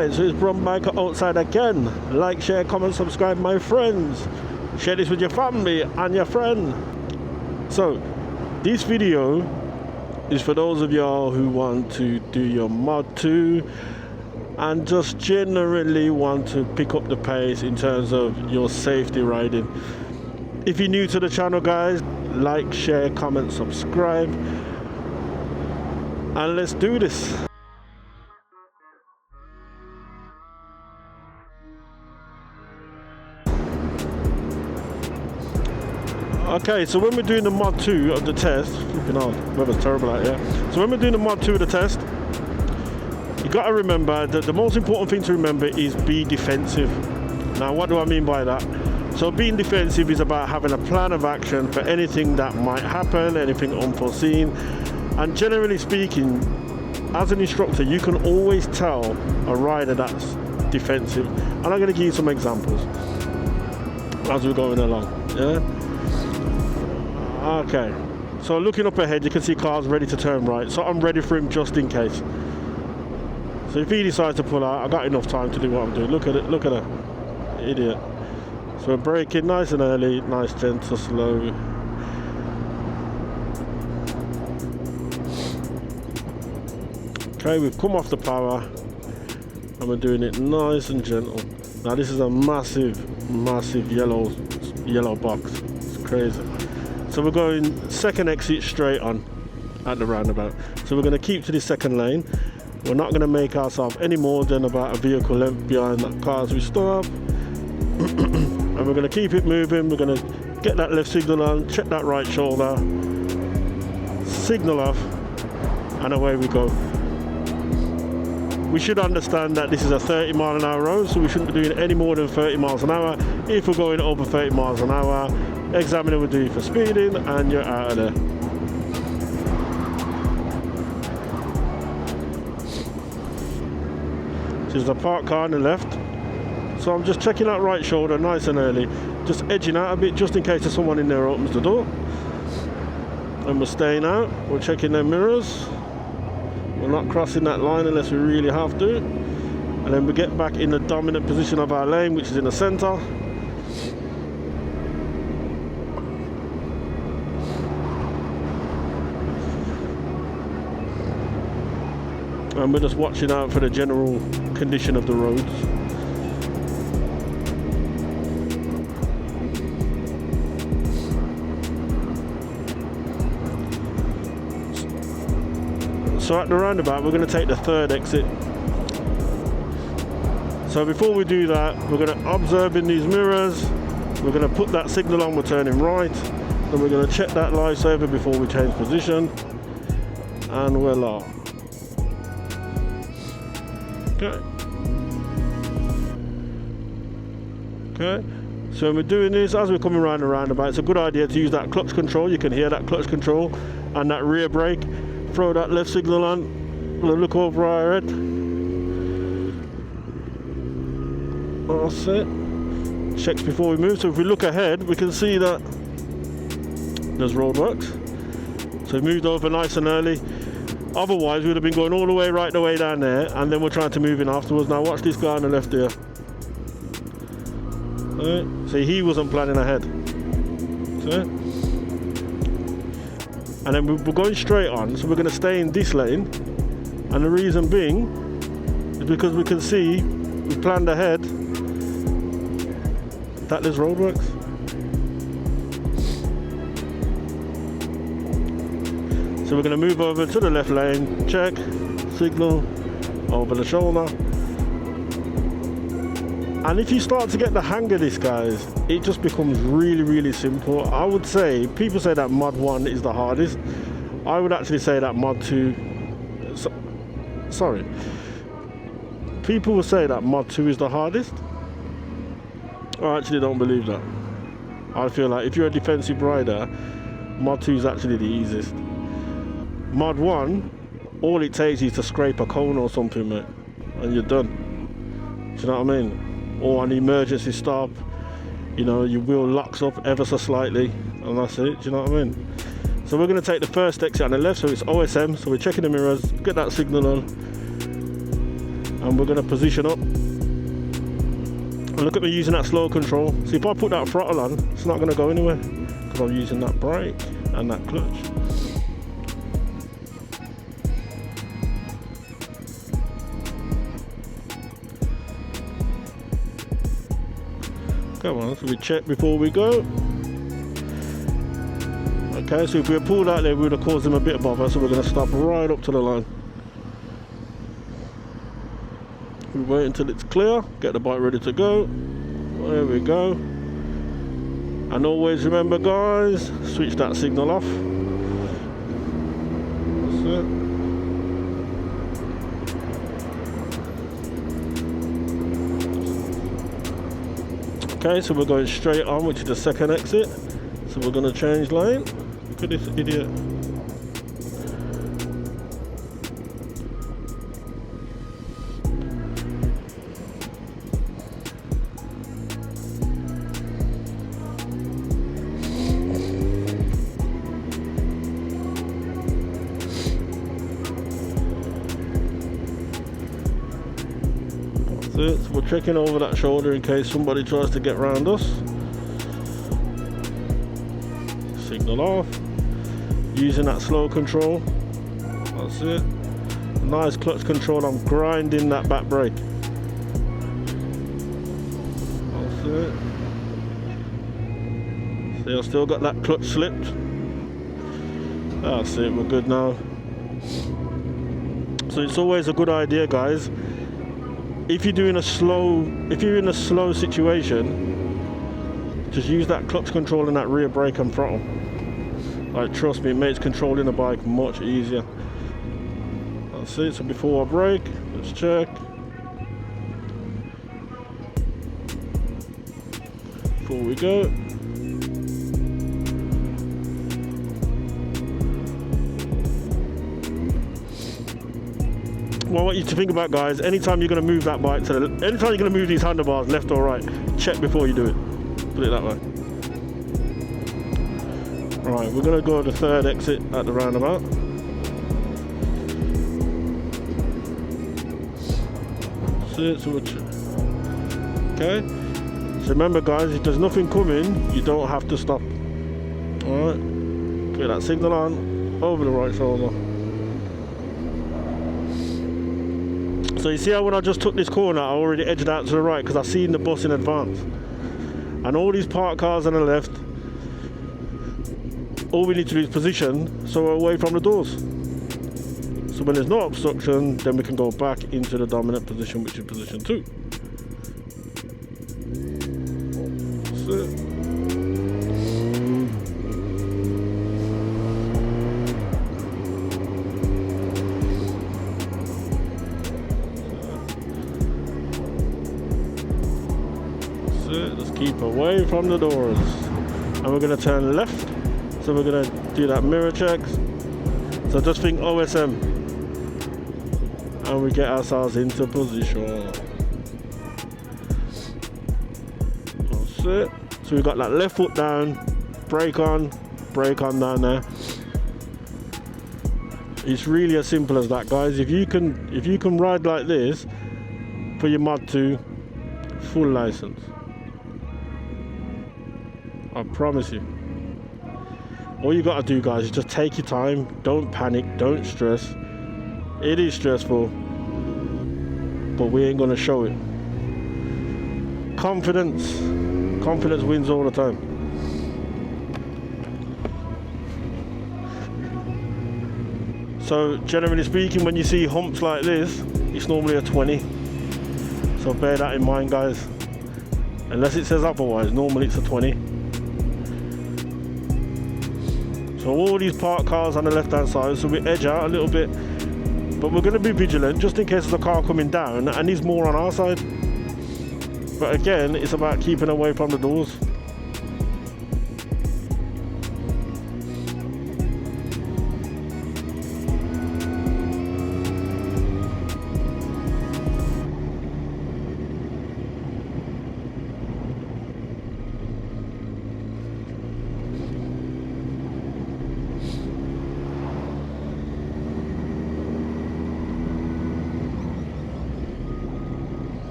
Alright, so it's Brum Biker outside again. Like, share, comment, subscribe, my friends. Share this with your family and your friend. So, this video is for those of y'all who want to do your Mod 2 and just generally want to pick up the pace in terms of your safety riding. If you're new to the channel, guys, like, share, comment, subscribe, and let's do this. Okay, so when we're doing the Mod 2 of the test, flipping out, weather's terrible out here. So when we're doing the Mod 2 of the test, you got to remember that the most important thing to remember is be defensive. Now, what do I mean by that? So being defensive is about having a plan of action for anything that might happen, anything unforeseen. And generally speaking, as an instructor, you can always tell a rider that's defensive. And I'm going to give you some examples as we're going along. Yeah. Okay, so looking up ahead, you can see cars ready to turn right, so I'm ready for him just in case. So if he decides to pull out, I've got enough time to do what I'm doing. Look at it, look at her, idiot. So we're braking nice and early, nice, gentle, slow. Okay, we've come off the power, and we're doing it nice and gentle. Now this is a massive, massive yellow box, it's crazy. So we're going second exit straight on at the roundabout. So we're going to keep to the second lane. We're not going to make ourselves any more than about a vehicle length behind that car as we stop. And we're going to keep it moving. We're going to get that left signal on, check that right shoulder, signal off, and away we go. We should understand that this is a 30-mile-an-hour road, so we shouldn't be doing any more than 30 miles an hour. If we're going over 30 miles an hour, examiner will do it for speeding, and you're out of there. This is the parked car on the left. So I'm just checking that right shoulder nice and early. Just edging out a bit, just in case there's someone in there who opens the door. And we're staying out. We're checking their mirrors. We're not crossing that line unless we really have to. And then we get back in the dominant position of our lane, which is in the center. And we're just watching out for the general condition of the roads. So at the roundabout, we're going to take the third exit. So before we do that, we're going to observe in these mirrors. We're going to put that signal on, we're turning right. Then we're going to check that lifesaver before we change position. And voila. Okay. Okay. So when we're doing this, as we're coming around the roundabout, it's a good idea to use that clutch control. You can hear that clutch control and that rear brake. Throw that left signal on. We'll look over our head. That's it. Checks before we move. So if we look ahead, we can see that there's roadworks. So we moved over nice and early. Otherwise, we'd have been going all the way right the way down there, and then we're trying to move in afterwards. Now watch this guy on the left here. Right. See, he wasn't planning ahead. See? And then we're going straight on, so we're going to stay in this lane. And the reason being is because we can see, we planned ahead, that there's roadworks. So we're going to move over to the left lane, check, signal, over the shoulder. And if you start to get the hang of this, guys, it just becomes really, really simple. I would say, people say that Mod 1 is the hardest. I would actually say that Mod 2, sorry. People will say that Mod 2 is the hardest. I actually don't believe that. I feel like if you're a defensive rider, Mod 2 is actually the easiest. Mod 1, all it takes is to scrape a cone or something, mate, and you're done. Do you know what I mean? Or an emergency stop, you know, your wheel locks up ever so slightly, and that's it. Do you know what I mean? So we're going to take the first exit on the left, so it's OSM, so we're checking the mirrors, get that signal on. and we're going to position up. And look at me using that slow control. See, if I put that throttle on, it's not going to go anywhere because I'm using that brake and that clutch. Come on, so we check before we go. Okay, so if we had pulled out there, we would have caused them a bit of bother, so we're going to stop right up to the line. We wait until it's clear, get the bike ready to go. There we go. And always remember, guys, switch that signal off. That's it. Okay, so we're going straight on, which is the second exit. So we're going to change lane. Look at this idiot. So we're checking over that shoulder in case somebody tries to get round us. Signal off. Using that slow control. That's it. Nice clutch control. I'm grinding that back brake. That's it. See, I've still got that clutch slipped. That's it. We're good now. So it's always a good idea, guys. If you're in a slow situation, just use that clutch control and that rear brake and throttle. Like, trust me, it makes controlling the bike much easier. That's it. So before I brake, let's check. Before we go. What I want you to think about, guys, anytime you're going to move that bike anytime you're going to move these handlebars left or right, check before you do it. Put it that way. Right, we're going to go to the third exit at the roundabout. So okay. So remember, guys, if there's nothing coming, you don't have to stop. Alright. Get that signal on, over the right shoulder. So you see how when I just took this corner, I already edged out to the right because I seen the bus in advance. And all these parked cars on the left, all we need to do is position so we're away from the doors. So when there's no obstruction, then we can go back into the dominant position, which is position 2. That's it. Just keep away from the doors. And we're going to turn left. So we're going to do that mirror check. So just think OSM. And we get ourselves into position. That's it. So we've got that left foot down, brake on down there. It's really as simple as that, guys. If you can ride like this for your Mod 2, full license. I promise you. All you gotta do, guys, is just take your time. Don't panic, don't stress. It is stressful, but we ain't gonna show it. Confidence wins all the time. So generally speaking, when you see humps like this, it's normally a 20. So bear that in mind, guys. Unless it says otherwise, normally it's a 20. So all these parked cars on the left hand side, so we edge out a little bit, but we're going to be vigilant just in case there's a car coming down and he's more on our side. But again, it's about keeping away from the doors.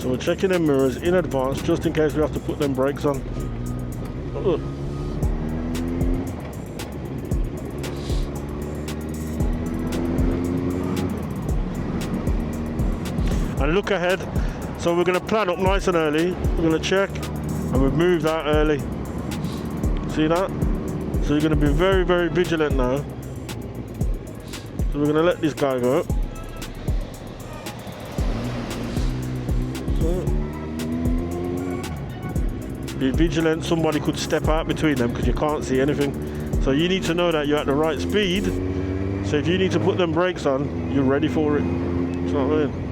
So we're checking them mirrors in advance just in case we have to put them brakes on. Ugh. And look ahead. So we're going to plan up nice and early. We're going to check and we've moved out early. See that? So you're going to be very, very vigilant now. So we're going to let this guy go. Be vigilant, somebody could step out between them because you can't see anything. So you need to know that you're at the right speed. So if you need to put them brakes on, you're ready for it. Do you know what I mean?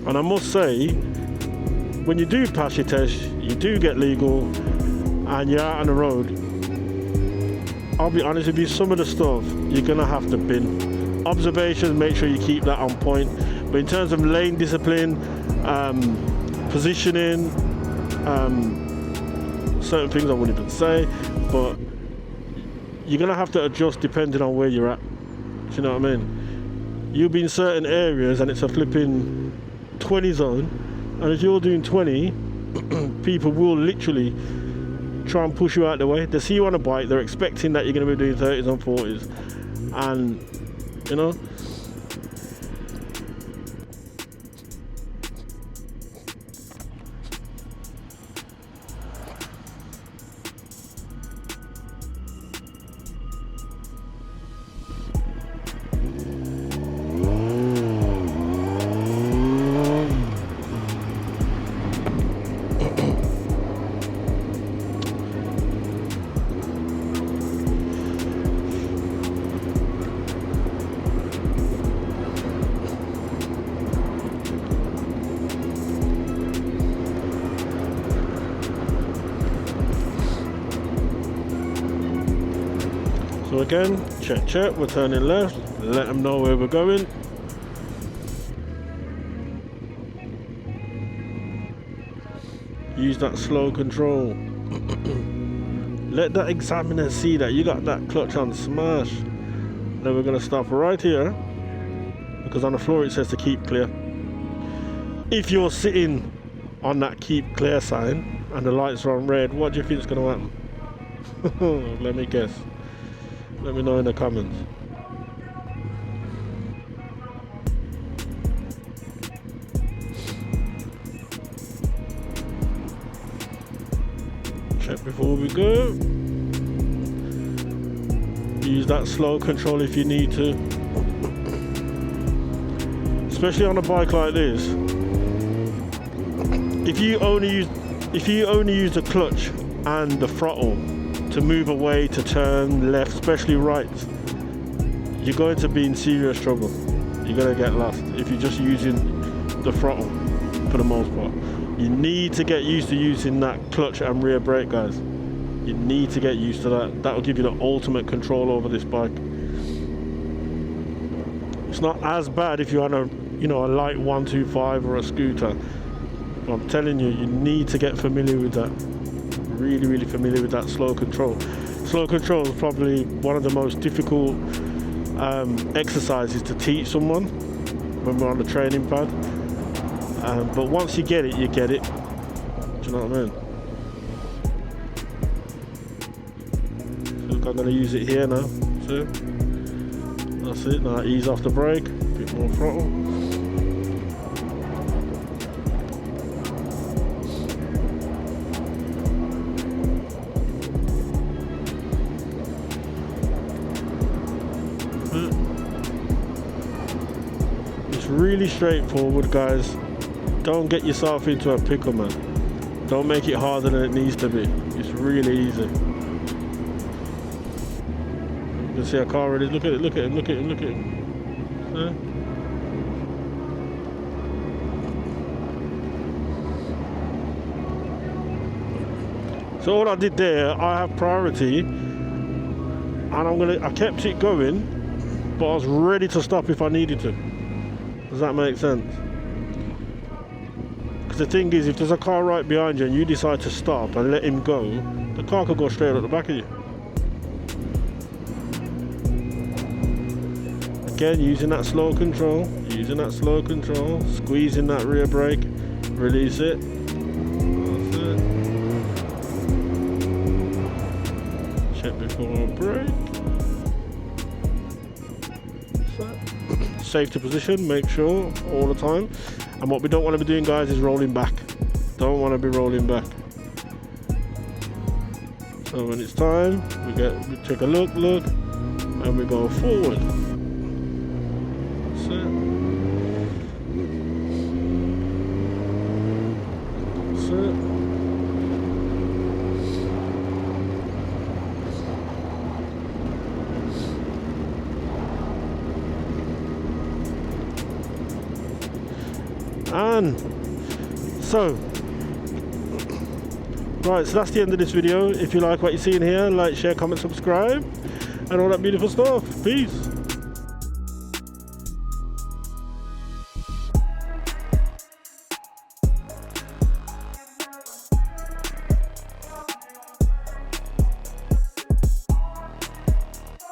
And I must say, when you do pass your test, you do get legal and you're out on the road, I'll be honest with you, some of the stuff you're gonna have to bin. Observations, make sure you keep that on point. But in terms of lane discipline, positioning, certain things I wouldn't even say, but you're gonna have to adjust depending on where you're at. Do you know what I mean? You'll be in certain areas and it's a flipping 20 zone, and if you're doing 20, people will literally try and push you out the way. They see you on a bike, they're expecting that you're going to be doing 30s and 40s, and you know, so again, check, we're turning left, let them know where we're going. Use that slow control. Let that examiner see that you got that clutch on smash. Then we're going to stop right here, because on the floor it says to keep clear. If you're sitting on that keep clear sign and the lights are on red, what do you think is going to happen? Let me guess. Let me know in the comments. Check before we go. Use that slow control if you need to. Especially on a bike like this. If you only use the clutch and the throttle to move away, to turn left, especially right, you're going to be in serious trouble. You're going to get lost if you're just using the throttle for the most part. You need to get used to using that clutch and rear brake, guys. You need to get used to that. That will give you the ultimate control over this bike. It's not as bad if you're on a light 125 or a scooter. But I'm telling you, you need to get familiar with that. Really, really familiar with that slow control. Slow control is probably one of the most difficult exercises to teach someone when we're on the training pad. But once you get it, you get it. Do you know what I mean? So look, I'm going to use it here now. See? That's it. Now ease off the brake, a bit more throttle. Really straightforward, guys. Don't get yourself into a pickle, man. Don't make it harder than it needs to be. It's really easy. can see a car already. Look at it, look at him, look at him, look at him. So all I did there, I have priority, and I kept it going, but I was ready to stop if I needed to. Does that make sense? Because the thing is, if there's a car right behind you and you decide to stop and let him go, the car could go straight at the back of you. Again, using that slow control, squeezing that rear brake, release it. That's it. Check before brake. Safety position, make sure all the time. And what we don't want to be doing, guys, is rolling back. Don't want to be rolling back. So when it's time, we take a look, and we go forward. That's it. That's it. And so, right, so that's the end of this video. If you like what you're seeing here, like, share, comment, subscribe, and all that beautiful stuff. Peace.